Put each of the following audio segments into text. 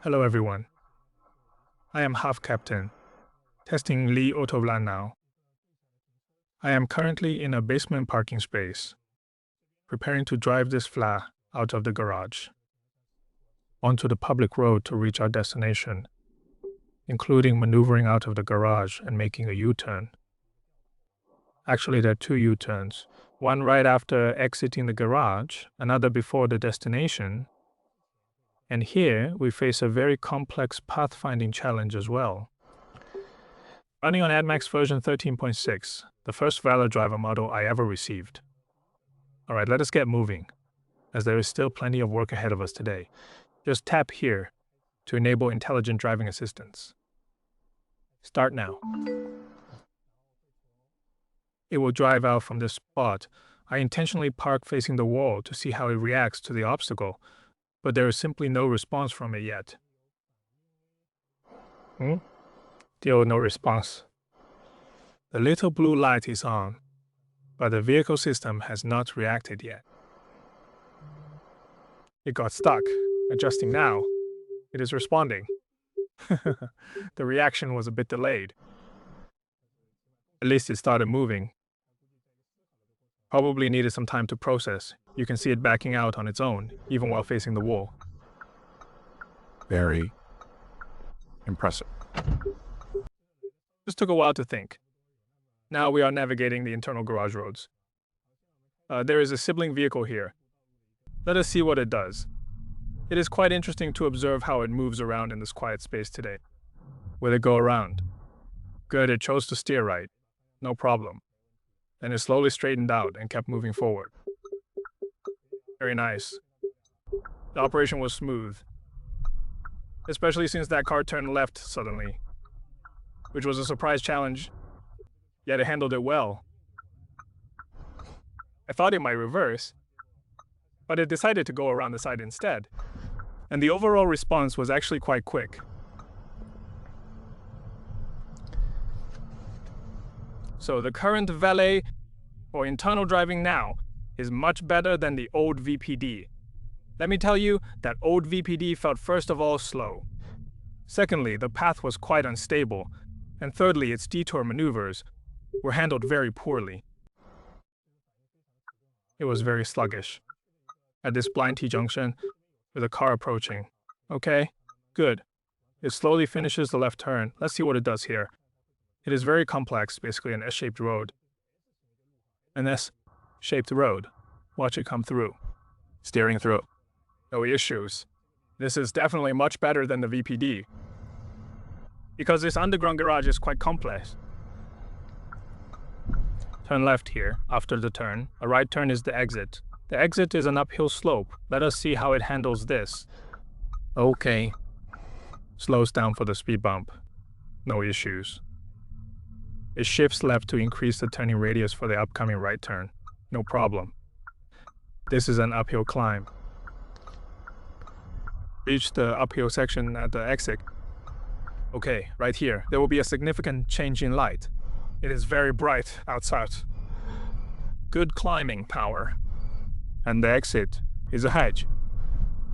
Hello everyone. I am Half Captain, testing Lee Autobahn now. I am currently in a basement parking space, preparing to drive this fla out of the garage, onto the public road to reach our destination, including maneuvering out of the garage and making a U-turn. Actually, there are two U-turns, one right after exiting the garage, another before the destination. And here, we face a very complex pathfinding challenge as well. Running on AdMax version 13.6, the first Valor driver model I ever received. Alright, let us get moving, as there is still plenty of work ahead of us today. Just tap here to enable intelligent driving assistance. Start now. It will drive out from this spot. I intentionally park facing the wall to see how it reacts to the obstacle, but there is simply no response from it yet. Still no response. The little blue light is on, but the vehicle system has not reacted yet. It got stuck. Adjusting now. It is responding. The reaction was a bit delayed. At least it started moving. Probably needed some time to process. You can see it backing out on its own, even while facing the wall. Very impressive. Just took a while to think. Now we are navigating the internal garage roads. There is a sibling vehicle here. Let us see what it does. It is quite interesting to observe how it moves around in this quiet space today. Will it go around? Good, it chose to steer right. No problem. Then it slowly straightened out and kept moving forward. Very nice. The operation was smooth, especially since that car turned left suddenly, which was a surprise challenge, yet it handled it well. I thought it might reverse, but it decided to go around the side instead, and the overall response was actually quite quick. So the current valet for internal driving now is much better than the old VPD. Let me tell you that old VPD felt first of all slow. Secondly, the path was quite unstable. And thirdly, its detour maneuvers were handled very poorly. It was very sluggish. At this blind T-junction, with a car approaching. Okay, good. It slowly finishes the left turn. Let's see what it does here. It is very complex, basically an S-shaped road. An S-shaped road. Watch it come through. Steering through. No issues. This is definitely much better than the VPD, because this underground garage is quite complex. Turn left here, after the turn. A right turn is the exit. The exit is an uphill slope. Let us see how it handles this. Okay. Slows down for the speed bump. No issues. It shifts left to increase the turning radius for the upcoming right turn. No problem. This is an uphill climb. Reach the uphill section at the exit. Okay, right here, there will be a significant change in light. It is very bright outside. Good climbing power. And the exit is a hedge.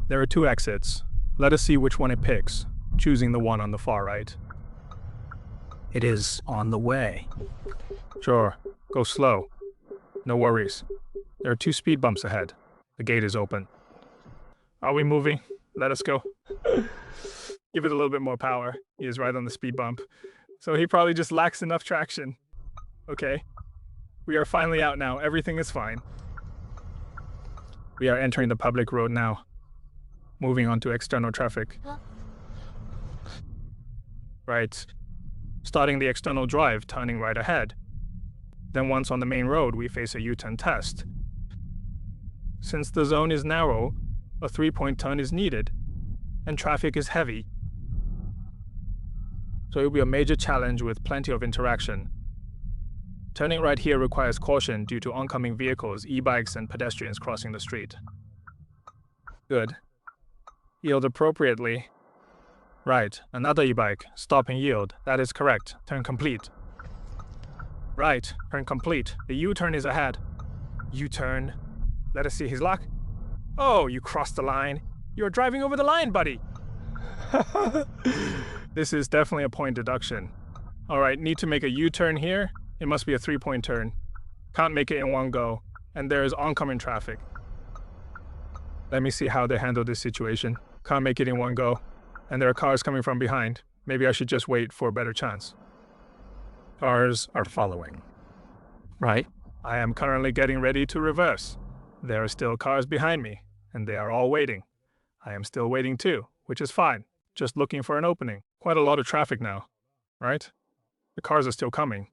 There are two exits. Let us see which one it picks, choosing the one on the far right. It is on the way. Sure, go slow. No worries. There are two speed bumps ahead. The gate is open. Are we moving? Let us go. Give it a little bit more power. He is right on the speed bump. So he probably just lacks enough traction. Okay. We are finally out now. Everything is fine. We are entering the public road now. Moving on to external traffic. Right. Starting the external drive, turning right ahead. Then once on the main road, we face a U-turn test. Since the zone is narrow, a 3-point turn is needed, and traffic is heavy. So it will be a major challenge with plenty of interaction. Turning right here requires caution due to oncoming vehicles, e-bikes, and pedestrians crossing the street. Good. Yield appropriately. Right, another e-bike. Stop and yield. That is correct. Turn complete. Right, turn complete. The U-turn is ahead. U-turn. Let us see his luck. Oh, you crossed the line. You're driving over the line, buddy. This is definitely a point deduction. Alright, need to make a U-turn here. It must be a 3-point turn. Can't make it in one go. And there is oncoming traffic. Let me see how they handle this situation. Can't make it in one go. And there are cars coming from behind. Maybe I should just wait for a better chance. Cars are following. Right? I am currently getting ready to reverse. There are still cars behind me, and they are all waiting. I am still waiting too, which is fine. Just looking for an opening. Quite a lot of traffic now, right? The cars are still coming.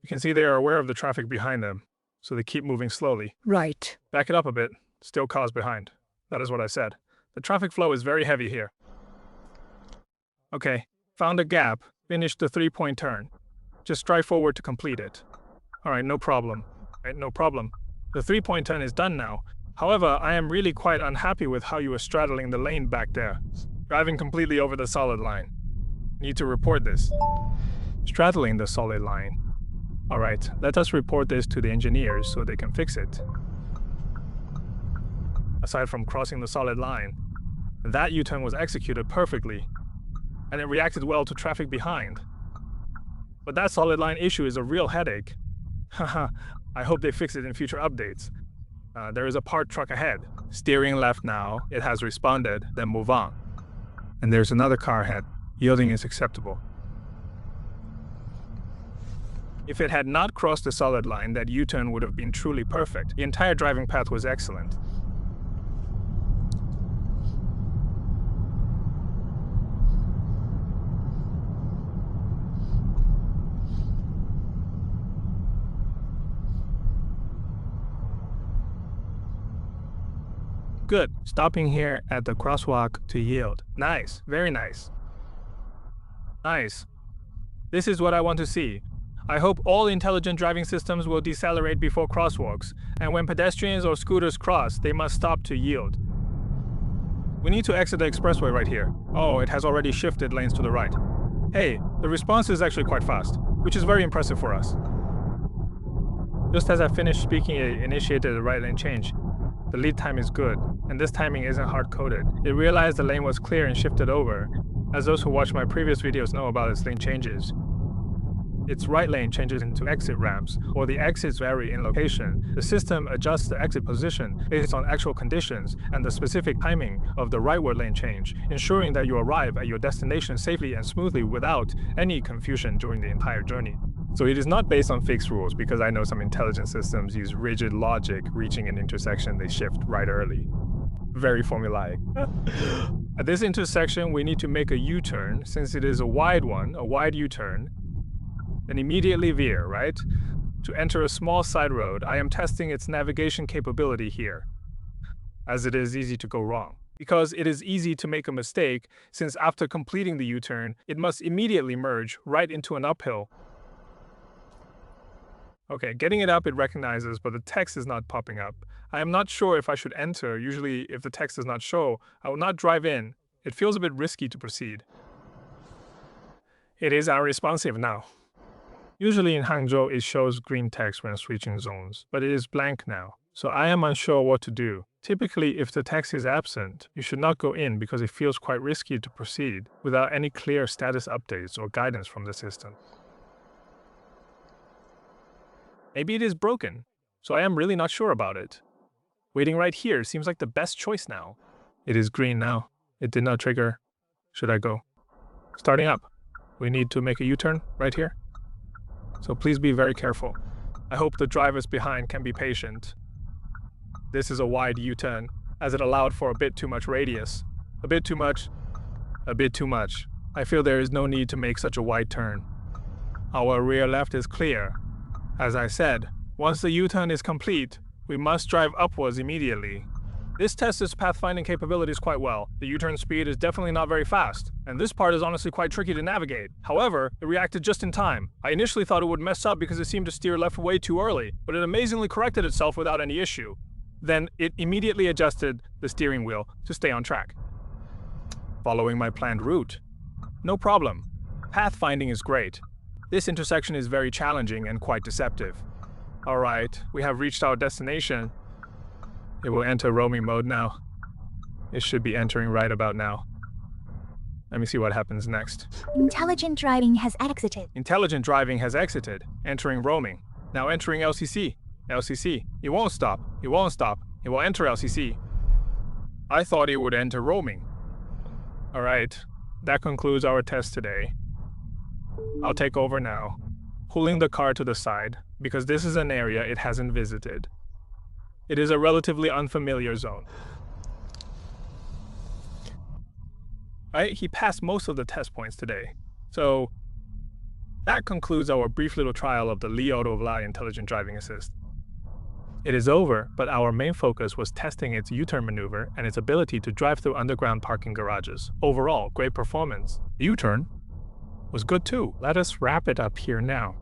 You can see they are aware of the traffic behind them, so they keep moving slowly. Right. Back it up a bit. Still cars behind. That is what I said. The traffic flow is very heavy here. Okay, found a gap. Finished the 3-point turn. Just drive forward to complete it. Alright, no problem. No problem. The 3-point turn is done now. However, I am really quite unhappy with how you were straddling the lane back there. Driving completely over the solid line. Need to report this. Straddling the solid line. Alright, let us report this to the engineers so they can fix it. Aside from crossing the solid line, that U-turn was executed perfectly, and it reacted well to traffic behind. But that solid line issue is a real headache. Haha, I hope they fix it in future updates. There is a parked truck ahead. Steering left now, it has responded, then move on. And there's another car ahead. Yielding is acceptable. If it had not crossed the solid line, that U-turn would have been truly perfect. The entire driving path was excellent. Good. Stopping here at the crosswalk to yield. Nice. Very nice. Nice. This is what I want to see. I hope all intelligent driving systems will decelerate before crosswalks, and when pedestrians or scooters cross, they must stop to yield. We need to exit the expressway right here. Oh, it has already shifted lanes to the right. Hey, the response is actually quite fast, which is very impressive for us. Just as I finished speaking, it initiated a right lane change. The lead time is good, and this timing isn't hard-coded. It realized the lane was clear and shifted over, as those who watch my previous videos know about its lane changes. Its right lane changes into exit ramps, or the exits vary in location. The system adjusts the exit position based on actual conditions and the specific timing of the rightward lane change, ensuring that you arrive at your destination safely and smoothly without any confusion during the entire journey. So it is not based on fixed rules, because I know some intelligent systems use rigid logic. Reaching an intersection, they shift right early. Very formulaic. At this intersection, we need to make a U-turn. Since it is a wide one, a wide U-turn, then immediately veer, right? To enter a small side road, I am testing its navigation capability here, as it is easy to go wrong. Because it is easy to make a mistake, since after completing the U-turn, it must immediately merge right into an uphill. Okay, getting it up it recognizes, but the text is not popping up. I am not sure if I should enter. Usually, if the text does not show, I will not drive in. It feels a bit risky to proceed. It is unresponsive now. Usually in Hangzhou, it shows green text when switching zones, but it is blank now, so I am unsure what to do. Typically, if the text is absent, you should not go in because it feels quite risky to proceed without any clear status updates or guidance from the system. Maybe it is broken, so I am really not sure about it. Waiting right here seems like the best choice now. It is green now. It did not trigger. Should I go? Starting up. We need to make a U-turn right here. So please be very careful. I hope the drivers behind can be patient. This is a wide U-turn, as it allowed for a bit too much radius. A bit too much. A bit too much. I feel there is no need to make such a wide turn. Our rear left is clear. As I said, once the U-turn is complete, we must drive upwards immediately. This tests its pathfinding capabilities quite well. The U-turn speed is definitely not very fast, and this part is honestly quite tricky to navigate. However, it reacted just in time. I initially thought it would mess up because it seemed to steer left way too early, but it amazingly corrected itself without any issue. Then it immediately adjusted the steering wheel to stay on track. Following my planned route. No problem. Pathfinding is great. This intersection is very challenging and quite deceptive. Alright, we have reached our destination. It will enter roaming mode now. It should be entering right about now. Let me see what happens next. Intelligent driving has exited. Intelligent driving has exited, entering roaming. Now entering LCC. LCC. It won't stop. It won't stop. It will enter LCC. I thought it would enter roaming. Alright, that concludes our test today. I'll take over now, pulling the car to the side, because this is an area it hasn't visited. It is a relatively unfamiliar zone. Right, he passed most of the test points today. So, that concludes our brief little trial of the Li Auto Vla Intelligent Driving Assist. It is over, but our main focus was testing its U-turn maneuver and its ability to drive through underground parking garages. Overall, great performance. U-turn? Was good too. Let us wrap it up here now.